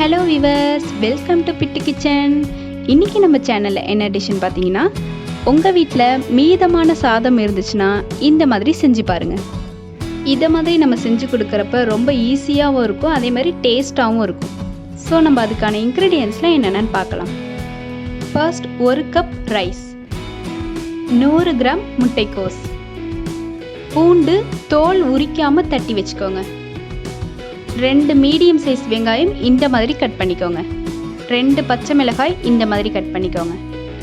Hello viewers, welcome to bit kitchen. இன்றைக்கி நம்ம சேனலில் என்ன டிஷ்ஷுன்னு பார்த்தீங்கன்னா, உங்கள் வீட்டில் மீதமான சாதம் இருந்துச்சுன்னா இந்த மாதிரி செஞ்சு பாருங்கள். இதை மாதிரி நம்ம செஞ்சு கொடுக்குறப்ப ரொம்ப ஈஸியாகவும் இருக்கும், அதே மாதிரி டேஸ்ட்டாகவும் இருக்கும். ஸோ நம்ம அதுக்கான இன்க்ரீடியன்ட்ஸ்லாம் என்னென்னு பார்க்கலாம். ஃபர்ஸ்ட் 1 கப் ரைஸ், 100 கிராம் முட்டைக்கோஸ், பூண்டு தோல் உரிக்காமல் தட்டி வச்சுக்கோங்க, 2 மீடியம் சைஸ் வெங்காயம் இந்த மாதிரி கட் பண்ணிக்கோங்க, 2 பச்சை மிளகாய் இந்த மாதிரி கட் பண்ணிக்கோங்க,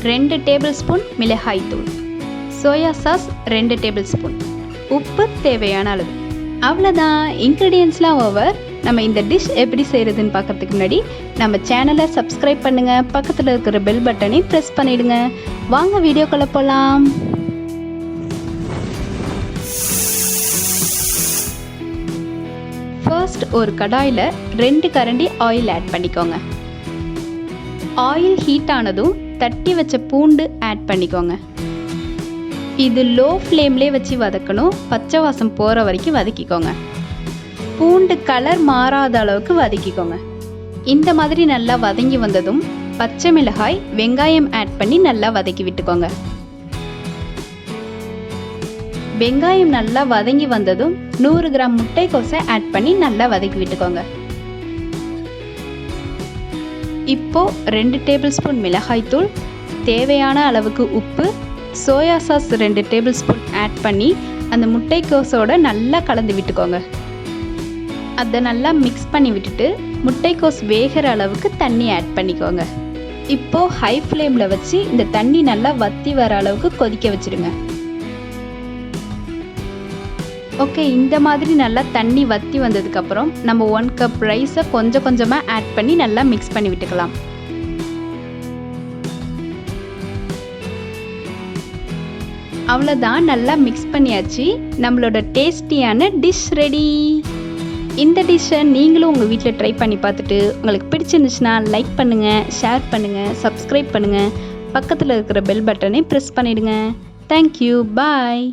2 டேபிள் ஸ்பூன் மிளகாய் தூள், சோயா சாஸ் 2 டேபிள் ஸ்பூன், உப்பு தேவையான அளவு. அவ்வளோதான், இன்க்ரீடியன்ட்ஸ்லாம் ஓவர். நம்ம இந்த டிஷ் எப்படி செய்கிறதுன்னு பார்க்குறதுக்கு முன்னாடி நம்ம சேனலை சப்ஸ்கிரைப் பண்ணுங்கள், பக்கத்தில் இருக்கிற பெல் பட்டனை ப்ரெஸ் பண்ணிவிடுங்க. வாங்க வீடியோக்குள்ளே போகலாம். ஃபர்ஸ்ட் ஒரு கடாயில் 2 கரண்டி ஆயில் ஆட் பண்ணிக்கோங்க. ஆயில் ஹீட் ஆனதும் தட்டி வச்ச பூண்டு ஆட் பண்ணிக்கோங்க. இது லோ ஃப்ளேம்லேயே வச்சு வதக்கணும், பச்சை வாசம் போகிற வரைக்கும் வதக்கிக்கோங்க. பூண்டு கலர் மாறாத அளவுக்கு வதக்கிக்கோங்க. இந்த மாதிரி நல்லா வதங்கி வந்ததும் பச்சை மிளகாய் வெங்காயம் ஆட் பண்ணி நல்லா வதக்கி விட்டுக்கோங்க. வெங்காயம் நல்லா வதங்கி வந்ததும் 100 கிராம் முட்டைக்கோஸை ஆட் பண்ணி நல்லா வதக்கி விட்டுக்கோங்க. இப்போ 2 டேபிள் ஸ்பூன் மிளகாய் தூள், தேவையான அளவுக்கு உப்பு, soya sauce 2 tablespoon add பண்ணி அந்த முட்டைக்கோஸோட நல்லா கலந்து விட்டுக்கோங்க. அதை நல்லா மிக்ஸ் பண்ணி விட்டுட்டு முட்டைக்கோஸ் வேகிற அளவுக்கு தண்ணி ஆட் பண்ணிக்கோங்க. இப்போ ஹை ஃப்ளேமில் வச்சு இந்த தண்ணி நல்லா வற்றி வர அளவுக்கு கொதிக்க வச்சுருங்க. ஓகே, இந்த மாதிரி நல்லா தண்ணி வற்றி வந்ததுக்கப்புறம் நம்ம 1 கப் ரைஸை கொஞ்சம் கொஞ்சமாக ஆட் பண்ணி நல்லா மிக்ஸ் பண்ணி விட்டுக்கலாம். அவ்வளோதான், நல்லா மிக்ஸ் பண்ணியாச்சு. நம்மளோட டேஸ்டியான டிஷ் ரெடி. இந்த டிஷ்ஷை நீங்களும் உங்கள் வீட்டில் ட்ரை பண்ணி பார்த்துட்டு உங்களுக்கு பிடிச்சிருந்துச்சுன்னா லைக் பண்ணுங்கள், ஷேர் பண்ணுங்கள், சப்ஸ்கிரைப் பண்ணுங்கள், பக்கத்தில் இருக்கிற பெல் பட்டனை ப்ரெஸ் பண்ணிவிடுங்க. தேங்க்யூ, பாய்.